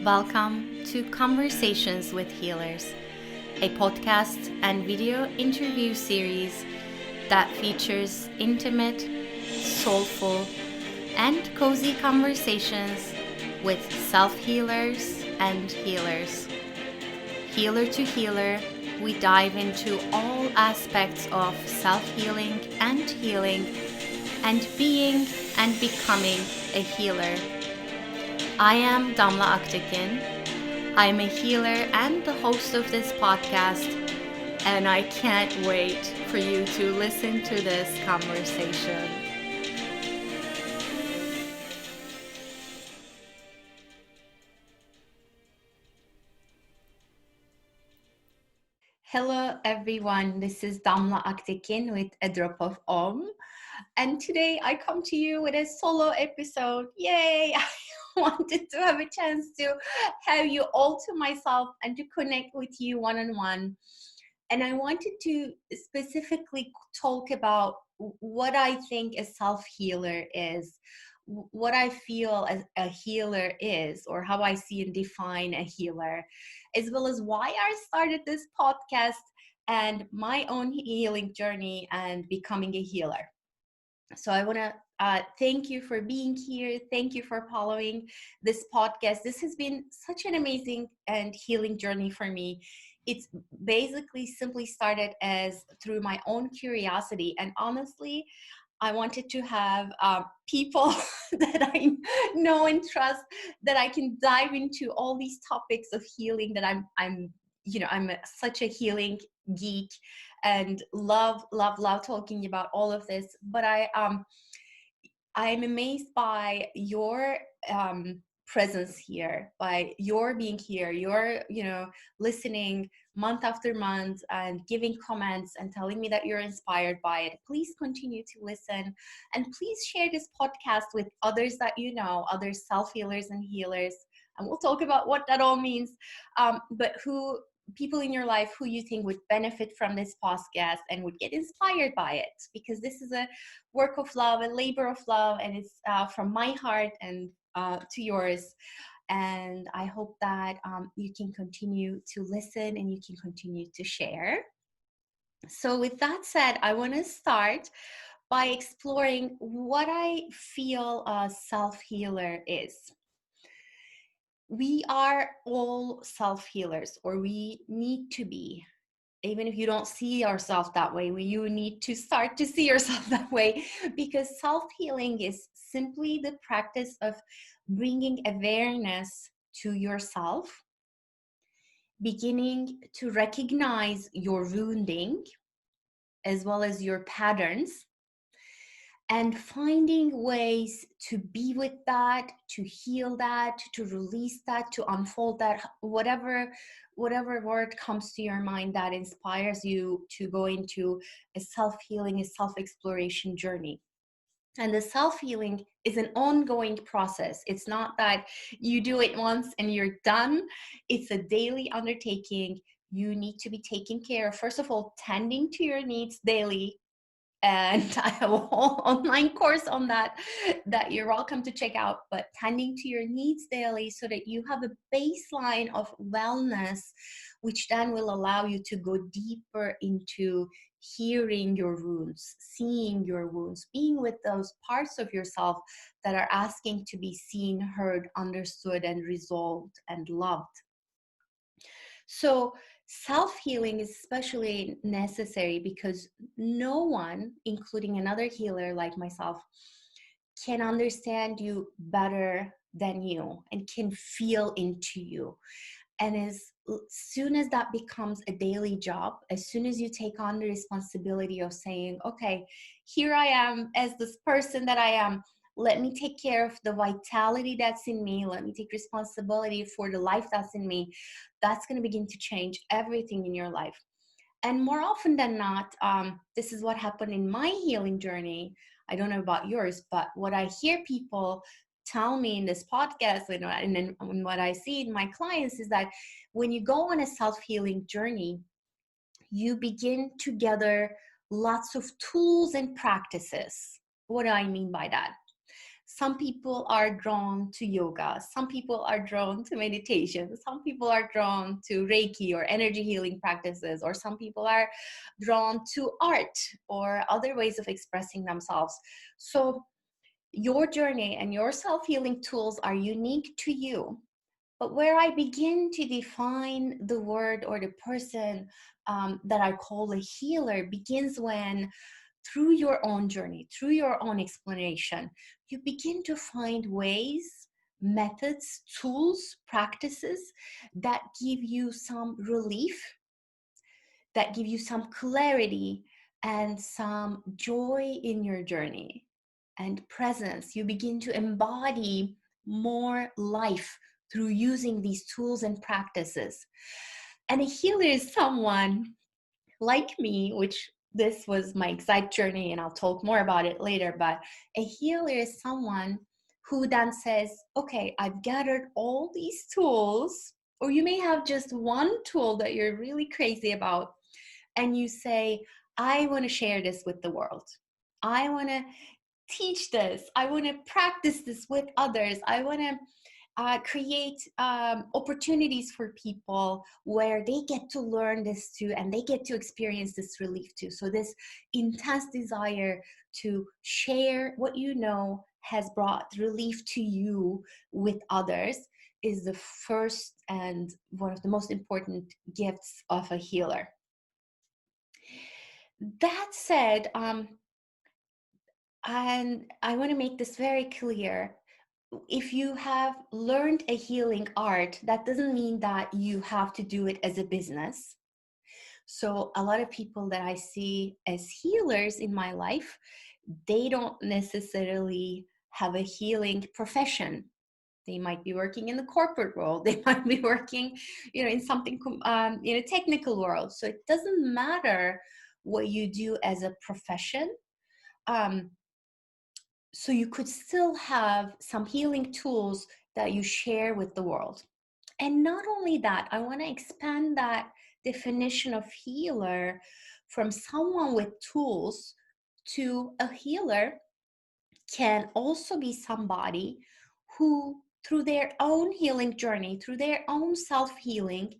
Welcome to Conversations with Healers, a podcast and video interview series that features intimate, soulful, and cozy conversations with self-healers and healers. Healer to healer, we dive into all aspects of self-healing and healing and being and becoming a healer. I am Damla Aktekin. I am a healer and the host of this podcast, and I can't wait for you to listen to this conversation. Hello everyone, this is Damla Aktekin with A Drop of Om. And today I come to you with a solo episode. Yay! I wanted to have a chance to have you all to myself and to connect with you one-on-one. And I wanted to specifically talk about what I think a self-healer is, what I feel as a healer is, or how I see and define a healer, as well as why I started this podcast and my own healing journey and becoming a healer. So I want to thank you for being here. Thank you for following this podcast. This has been such an amazing and healing journey for me. It's basically simply started as through my own curiosity. And honestly, I wanted to have people that I know and trust, that I can dive into all these topics of healing that I'm such a healing geek and love talking about all of this. But I'm amazed by your presence here, by your being here, your listening month after month and giving comments and telling me that you're inspired by it. Please continue to listen, and please share this podcast with others that you know, other self-healers and healers. And we'll talk about what that all means, but who people in your life who you think would benefit from this podcast and would get inspired by it, because this is a work of love, a labor of love, and it's from my heart and to yours. And I hope that you can continue to listen and you can continue to share. So with that said, I want to start by exploring what I feel a self-healer is. We are all self-healers, or we need to be. Even if you don't see yourself that way, you need to start to see yourself that way, because self-healing is simply the practice of bringing awareness to yourself, beginning to recognize your wounding as well as your patterns, and finding ways to be with that, to heal that, to release that, to unfold that, whatever word comes to your mind that inspires you to go into a self-healing, a self-exploration journey. And the self-healing is an ongoing process. It's not that you do it once and you're done. It's a daily undertaking. You need to be taking care of, first of all, tending to your needs daily. And I have a whole online course on that you're welcome to check out. But tending to your needs daily so that you have a baseline of wellness, which then will allow you to go deeper into hearing your wounds, seeing your wounds, being with those parts of yourself that are asking to be seen, heard, understood, and resolved and loved. So self-healing is especially necessary because no one, including another healer like myself, can understand you better than you and can feel into you. And as soon as that becomes a daily job, as soon as you take on the responsibility of saying, okay, here I am as this person that I am, let me take care of the vitality that's in me. Let me take responsibility for the life that's in me. That's going to begin to change everything in your life. And more often than not, this is what happened in my healing journey. I don't know about yours, but what I hear people tell me in this podcast and what I see in my clients is that when you go on a self-healing journey, you begin to gather lots of tools and practices. What do I mean by that? Some people are drawn to yoga. Some people are drawn to meditation. Some people are drawn to Reiki or energy healing practices, or some people are drawn to art or other ways of expressing themselves. So your journey and your self-healing tools are unique to you. But where I begin to define the word or the person that I call a healer begins when, through your own journey, through your own explanation, you begin to find ways, methods, tools, practices that give you some relief, that give you some clarity and some joy in your journey and presence. You begin to embody more life through using these tools and practices. And a healer is someone like me, which this was my exact journey, and I'll talk more about it later, but a healer is someone who then says, okay, I've gathered all these tools, or you may have just one tool that you're really crazy about, and you say, I want to share this with the world. I want to teach this. I want to practice this with others. I want to create opportunities for people where they get to learn this too, and they get to experience this relief too. So this intense desire to share what you know has brought relief to you with others is the first and one of the most important gifts of a healer. That said, and I want to make this very clear. If you have learned a healing art, that doesn't mean that you have to do it as a business. So a lot of people that I see as healers in my life, they don't necessarily have a healing profession. They might be working in the corporate world. They might be working, in something in a technical world. So it doesn't matter what you do as a profession. So you could still have some healing tools that you share with the world. And not only that, I want to expand that definition of healer from someone with tools to a healer can also be somebody who, through their own healing journey, through their own self-healing,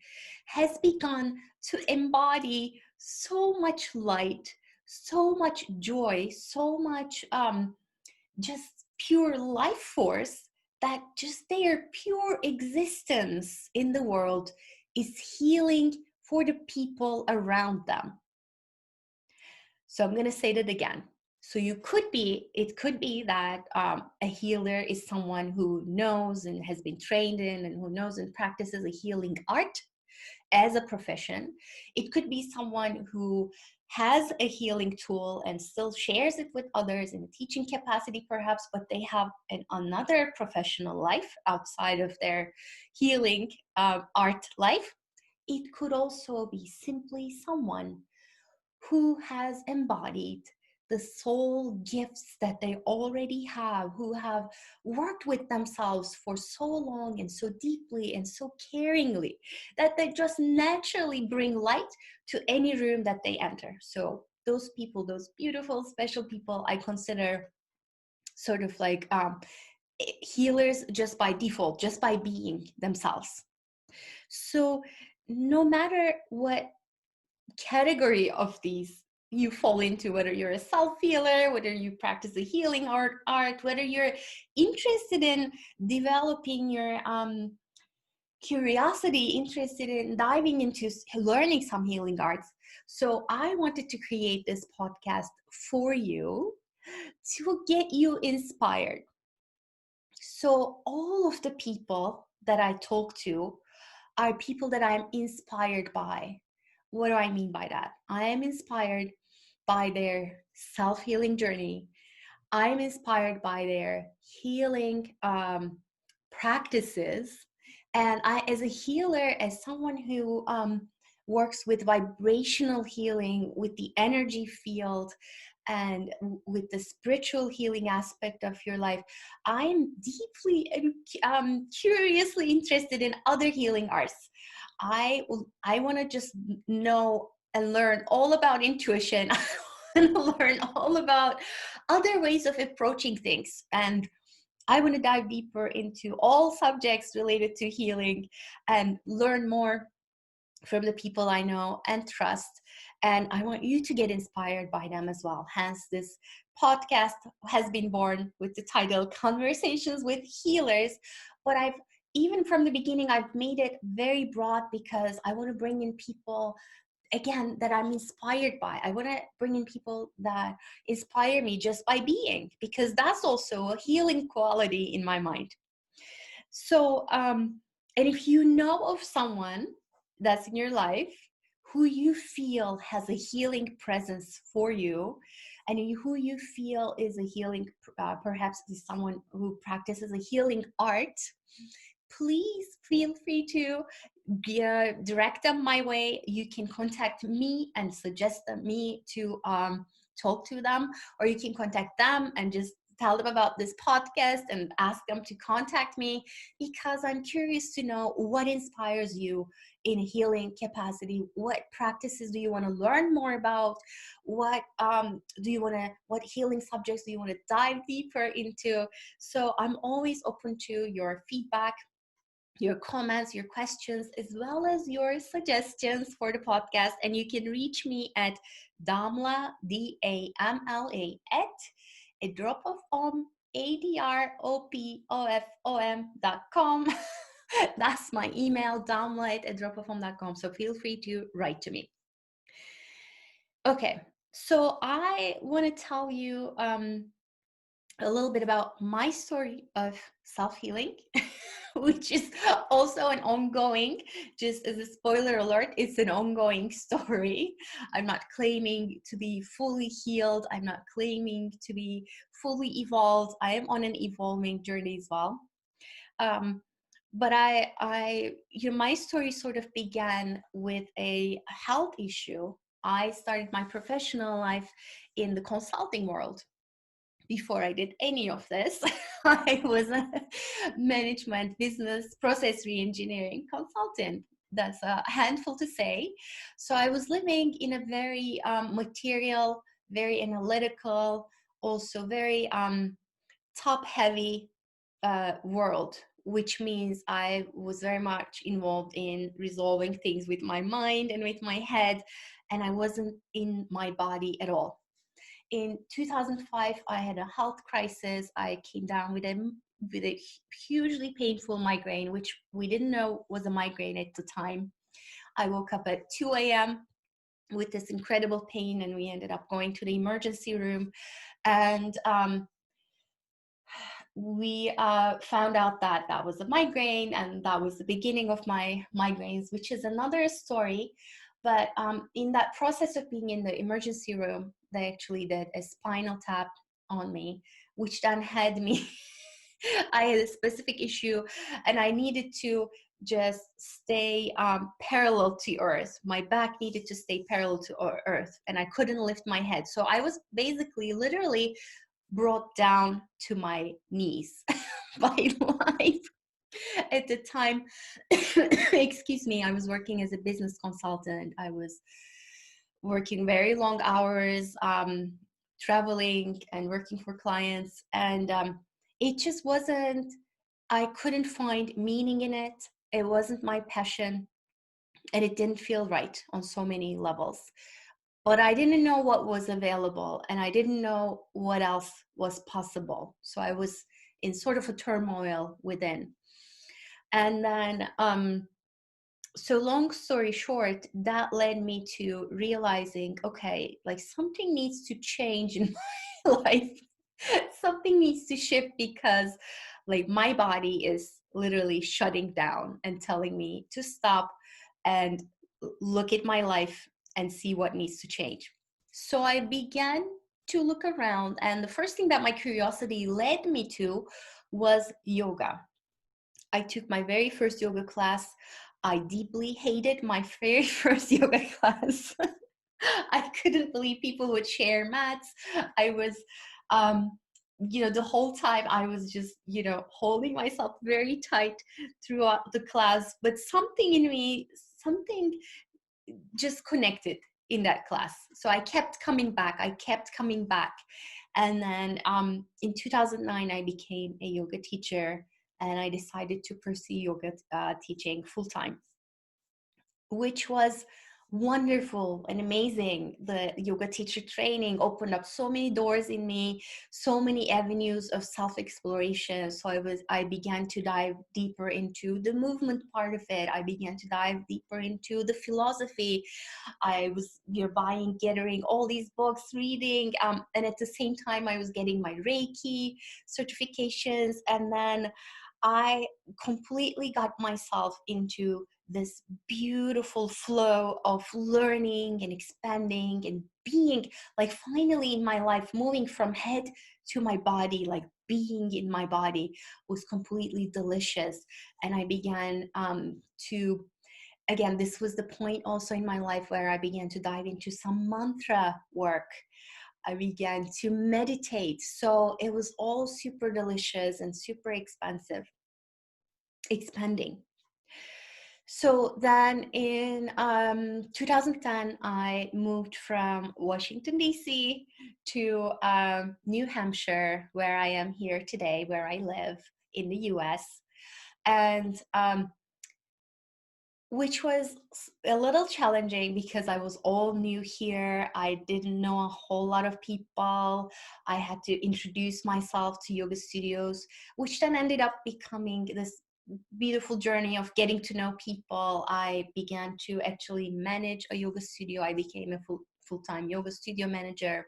has begun to embody so much light, so much joy, so much just pure life force, that just their pure existence in the world is healing for the people around them. So I'm going to say that again. So it could be that a healer is someone who knows and has been trained in and who knows and practices a healing art as a profession. It could be someone who has a healing tool and still shares it with others in a teaching capacity perhaps, but they have another professional life outside of their healing art life. It could also be simply someone who has embodied the soul gifts that they already have, who have worked with themselves for so long and so deeply and so caringly that they just naturally bring light to any room that they enter. So those people, those beautiful, special people, I consider sort of like healers just by default, just by being themselves. So no matter what category of these you fall into, whether you're a self-healer, whether you practice a healing art, whether you're interested in developing your curiosity, interested in diving into learning some healing arts. So I wanted to create this podcast for you to get you inspired. So all of the people that I talk to are people that I'm inspired by. What do I mean by that? I am inspired by their self-healing journey. I'm inspired by their healing practices. And I, as a healer, as someone who works with vibrational healing, with the energy field, and with the spiritual healing aspect of your life, I'm deeply and curiously interested in other healing arts. I want to just know and learn all about intuition and learn all about other ways of approaching things. And I want to dive deeper into all subjects related to healing and learn more from the people I know and trust. And I want you to get inspired by them as well. Hence, this podcast has been born with the title Conversations with Healers. But even from the beginning, I've made it very broad because I want to bring in people, again, that I'm inspired by. I want to bring in people that inspire me just by being, because that's also a healing quality in my mind. So, and if you know of someone that's in your life who you feel has a healing presence for you, and who you feel is a healing, perhaps is someone who practices a healing art, please feel free to direct them my way. You can contact me and suggest me to talk to them, or you can contact them and just tell them about this podcast and ask them to contact me, because I'm curious to know what inspires you in healing capacity. What practices do you want to learn more about? What what healing subjects do you want to dive deeper into? So I'm always open to your feedback, your comments, your questions, as well as your suggestions for the podcast. And you can reach me at Damla, Damla, at a drop of adropofom.com. That's my email, Damla at adropofom.com. So feel free to write to me. Okay, so I want to tell you a little bit about my story of self-healing, which is also an ongoing, just as a spoiler alert, it's an ongoing story. I'm not claiming to be fully healed. I'm not claiming to be fully evolved. I am on an evolving journey as well. But my story sort of began with a health issue. I started my professional life in the consulting world. Before I did any of this, I was a management business process reengineering consultant. That's a handful to say. So I was living in a very material, very analytical, also very top heavy world, which means I was very much involved in resolving things with my mind and with my head, and I wasn't in my body at all. In 2005, I had a health crisis. I came down with a hugely painful migraine, which we didn't know was a migraine at the time. I woke up at 2 a.m. with this incredible pain, and we ended up going to the emergency room. And we found out that that was a migraine, and that was the beginning of my migraines, which is another story. But in that process of being in the emergency room, they actually did a spinal tap on me, which then had me, I had a specific issue, and I needed to just stay parallel to earth. My back needed to stay parallel to earth, and I couldn't lift my head. So I was basically literally brought down to my knees by life. At the time, excuse me, I was working as a business consultant. I was working very long hours, traveling and working for clients. And it just wasn't, I couldn't find meaning in it. It wasn't my passion. And it didn't feel right on so many levels. But I didn't know what was available, and I didn't know what else was possible. So I was in sort of a turmoil within. And then, so long story short, that led me to realizing, okay, like something needs to change in my life. Something needs to shift, because like my body is literally shutting down and telling me to stop and look at my life and see what needs to change. So I began to look around, and the first thing that my curiosity led me to was yoga. I took my very first yoga class. I deeply hated my very first yoga class. I couldn't believe people would share mats. I was, the whole time I was just, holding myself very tight throughout the class. But something in me, something just connected in that class. So I kept coming back. And then in 2009, I became a yoga teacher, and I decided to pursue yoga teaching full time, which was wonderful and amazing. The yoga teacher training opened up so many doors in me, so many avenues of self-exploration. So I began to dive deeper into the movement part of it. I began to dive deeper into the philosophy. I was, buying, gathering all these books, reading, and at the same time, I was getting my Reiki certifications. And then I completely got myself into this beautiful flow of learning and expanding and being, like, finally in my life, moving from head to my body, like being in my body was completely delicious. And I began to, again, this was the point also in my life where I began to dive into some mantra work. I began to meditate. So it was all super delicious and super expanding. So then in 2010, I moved from Washington, D.C. to New Hampshire, where I am here today, where I live in the U.S. And which was a little challenging because I was all new here. I didn't know a whole lot of people. I had to introduce myself to yoga studios, which then ended up becoming this beautiful journey of getting to know people. I began to actually manage a yoga studio. I became a full-time yoga studio manager,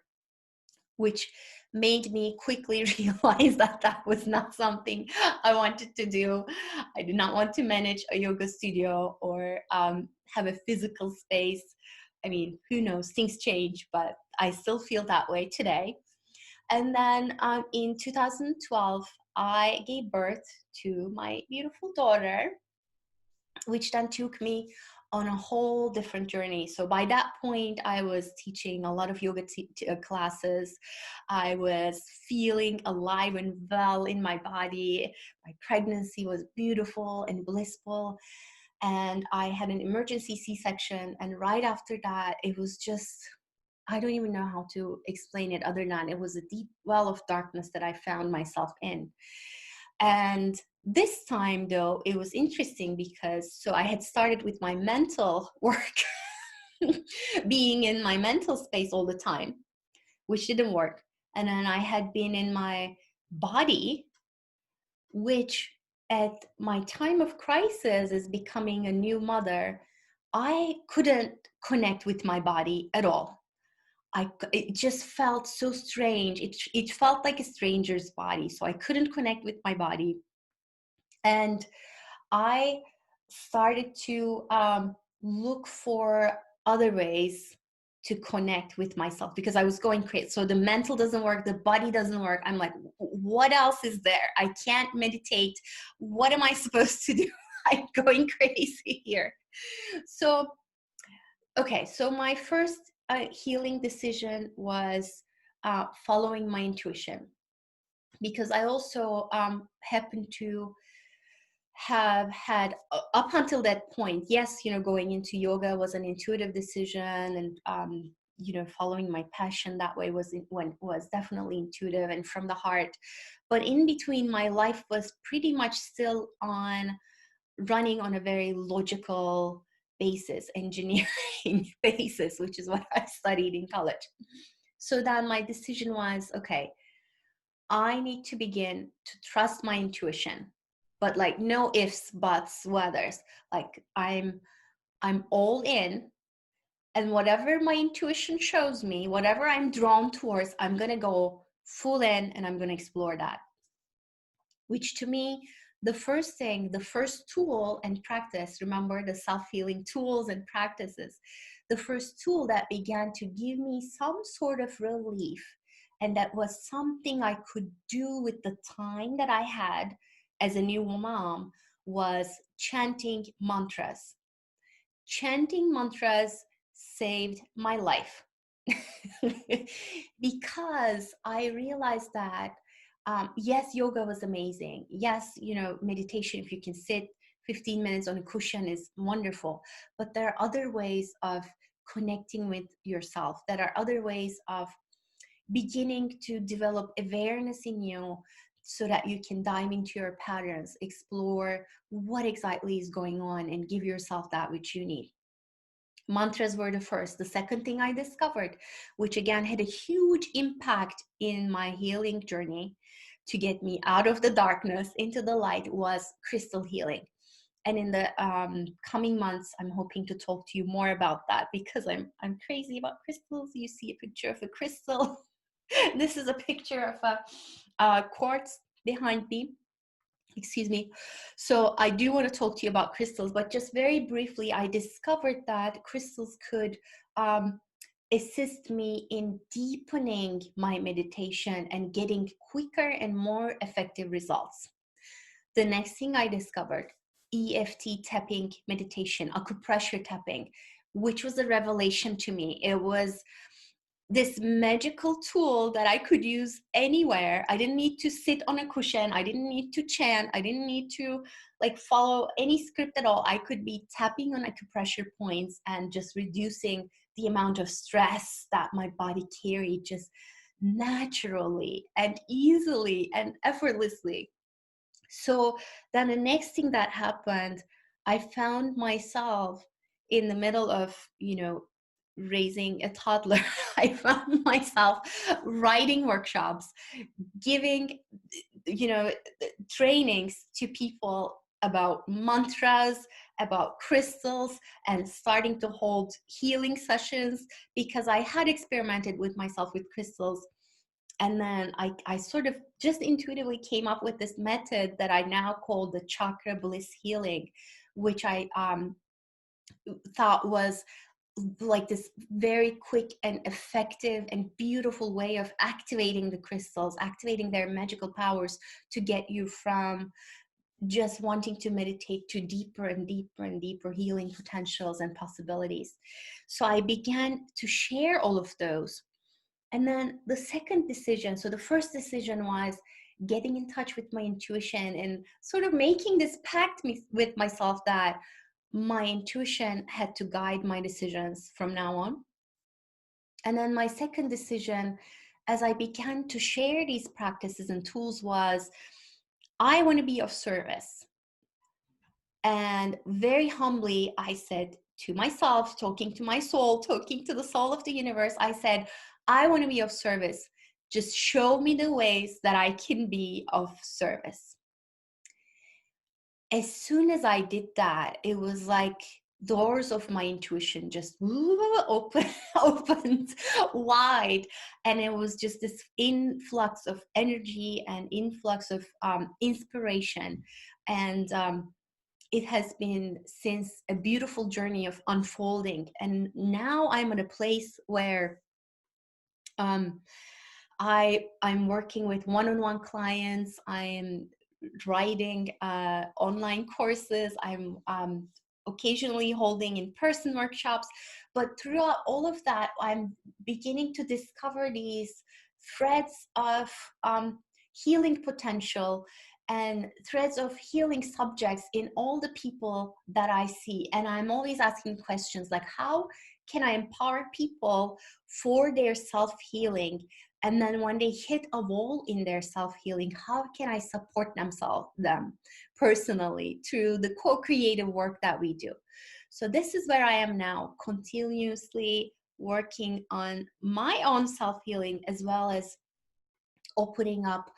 which made me quickly realize that that was not something I wanted to do. I did not want to manage a yoga studio or have a physical space. I mean, who knows, things change, but I still feel that way today. And then in 2012, I gave birth to my beautiful daughter, which then took me on a whole different journey. So by that point, I was teaching a lot of yoga classes. I was feeling alive and well in my body. My pregnancy was beautiful and blissful. And I had an emergency C-section. And right after that, it was just, I don't even know how to explain it other than it was a deep well of darkness that I found myself in. And this time, though, it was interesting because so I had started with my mental work, being in my mental space all the time, which didn't work. And then I had been in my body, which at my time of crisis as becoming a new mother, I couldn't connect with my body at all. It just felt so strange. It felt like a stranger's body. So I couldn't connect with my body. And I started to look for other ways to connect with myself because I was going crazy. So the mental doesn't work, the body doesn't work. I'm like, what else is there? I can't meditate. What am I supposed to do? I'm going crazy here. So, okay, so my first healing decision was following my intuition, because I also happened to have had up until that point, yes, going into yoga was an intuitive decision, and following my passion that way was definitely intuitive and from the heart. But in between, my life was pretty much still running on a very logical basis, engineering basis, which is what I studied in college. So then my decision was, okay, I need to begin to trust my intuition, but like no ifs, buts, whethers. Like I'm all in, and whatever my intuition shows me, whatever I'm drawn towards, I'm gonna go full in and I'm gonna explore that. Which to me, the first tool and practice, remember the self-healing tools and practices, the first tool that began to give me some sort of relief, and that was something I could do with the time that I had as a new mom, was chanting mantras. Chanting mantras saved my life because I realized that yes, yoga was amazing. Yes, meditation, if you can sit 15 minutes on a cushion, is wonderful. But there are other ways of connecting with yourself. There are other ways of beginning to develop awareness in you so that you can dive into your patterns, explore what exactly is going on, and give yourself that which you need. Mantras were the first. The second thing I discovered, which again had a huge impact in my healing journey to get me out of the darkness into the light, was crystal healing. And in the coming months, I'm hoping to talk to you more about that, because I'm crazy about crystals. You see a picture of a crystal. This is a picture of a quartz behind me. Excuse me. So I do want to talk to you about crystals, but just very briefly, I discovered that crystals could assist me in deepening my meditation and getting quicker and more effective results. The next thing I discovered, EFT tapping meditation, acupressure tapping, which was a revelation to me. It was this magical tool that I could use anywhere. I didn't need to sit on a cushion. I didn't need to chant. I didn't need to like follow any script at all. I could be tapping on acupressure points and just reducing the amount of stress that my body carried, just naturally and easily and effortlessly. So then the next thing that happened, I found myself in the middle of, raising a toddler. I found myself writing workshops, giving, trainings to people about mantras, about crystals, and starting to hold healing sessions, because I had experimented with myself with crystals. And then I sort of just intuitively came up with this method that I now call the chakra bliss healing, which I thought was like this very quick and effective and beautiful way of activating the crystals, activating their magical powers to get you from just wanting to meditate to deeper and deeper and deeper healing potentials and possibilities. So I began to share all of those. And then the second decision, so the first decision was getting in touch with my intuition and sort of making this pact with myself that my intuition had to guide my decisions from now on. And then my second decision, as I began to share these practices and tools, was I want to be of service. And very humbly, I said to myself, talking to my soul, talking to the soul of the universe, I said, I want to be of service. Just show me the ways that I can be of service. As soon as I did that, it was like doors of my intuition just opened wide. And it was just this influx of energy and influx of inspiration. And it has been since a beautiful journey of unfolding. And now I'm at a place where I'm working with one-on-one clients. I'm writing online courses. I'm occasionally holding in-person workshops. But throughout all of that, I'm beginning to discover these threads of healing potential and threads of healing subjects in all the people that I see. And I'm always asking questions like, how can I empower people for their self-healing? And then when they hit a wall in their self-healing, how can I support them personally through the co-creative work that we do? So this is where I am now, continuously working on my own self-healing, as well as opening up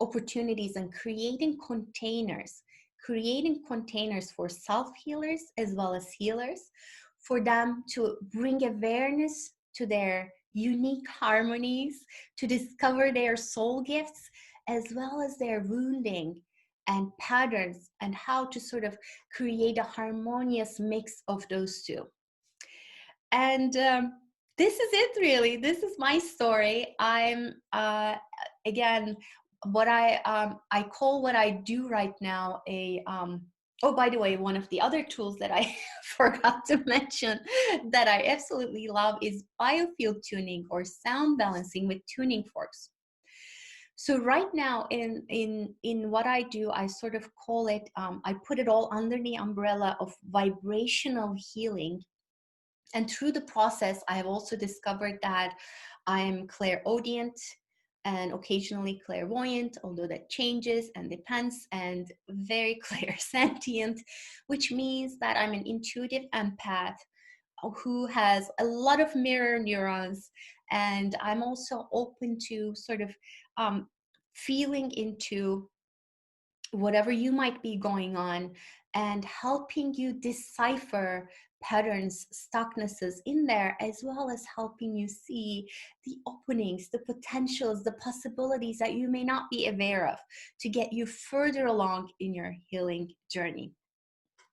opportunities and creating containers for self-healers as well as healers, for them to bring awareness to their unique harmonies, to discover their soul gifts, as well as their wounding and patterns, and how to sort of create a harmonious mix of those two. And this is it, really. This is my story. I'm again, what I call what I do right now a oh, by the way, one of the other tools that I forgot to mention that I absolutely love is Biofield Tuning, or sound balancing with tuning forks. So right now in what I do, I sort of call it, I put it all under the umbrella of vibrational healing. And through the process, I have also discovered that I'm clairaudient and occasionally clairvoyant, although that changes and depends, and very clairsentient, which means that I'm an intuitive empath who has a lot of mirror neurons. And I'm also open to sort of feeling into whatever you might be going on and helping you decipher patterns, stucknesses in there, as well as helping you see the openings, the potentials, the possibilities that you may not be aware of to get you further along in your healing journey.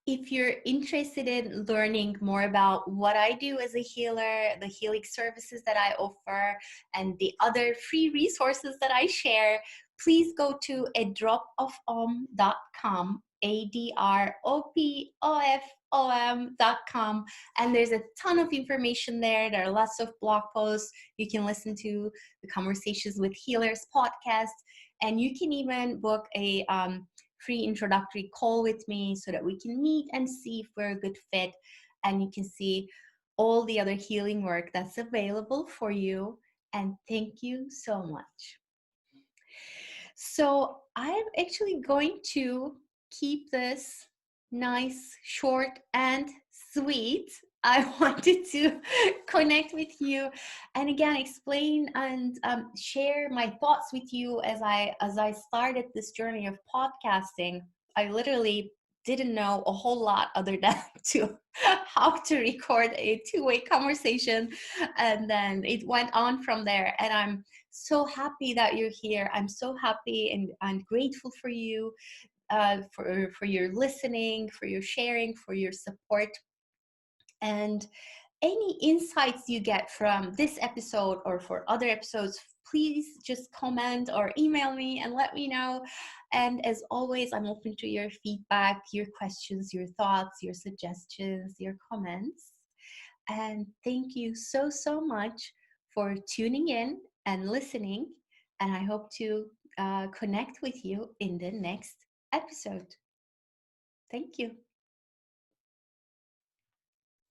If you're interested in learning more about what I do as a healer, the healing services that I offer, and the other free resources that I share, please go to adropofom.com, ADROPOFOM.com, and there's a ton of information there. There are lots of blog posts. You can listen to the Conversations with Healers podcast, and you can even book a free introductory call with me so that we can meet and see if we're a good fit, and you can see all the other healing work that's available for you. And thank you so much. So I'm actually going to keep this nice, short, and sweet. I wanted to connect with you and again explain and share my thoughts with you as I started this journey of podcasting. I literally didn't know a whole lot other than to how to record a two-way conversation, and then it went on from there. And I'm so happy that you're here. I'm so happy and grateful for you, for your listening, for your sharing, for your support. And any insights you get from this episode or for other episodes, please just comment or email me and let me know. And as always, I'm open to your feedback, your questions, your thoughts, your suggestions, your comments. And thank you so, so much for tuning in and listening. And I hope to connect with you in the next episode. Thank you.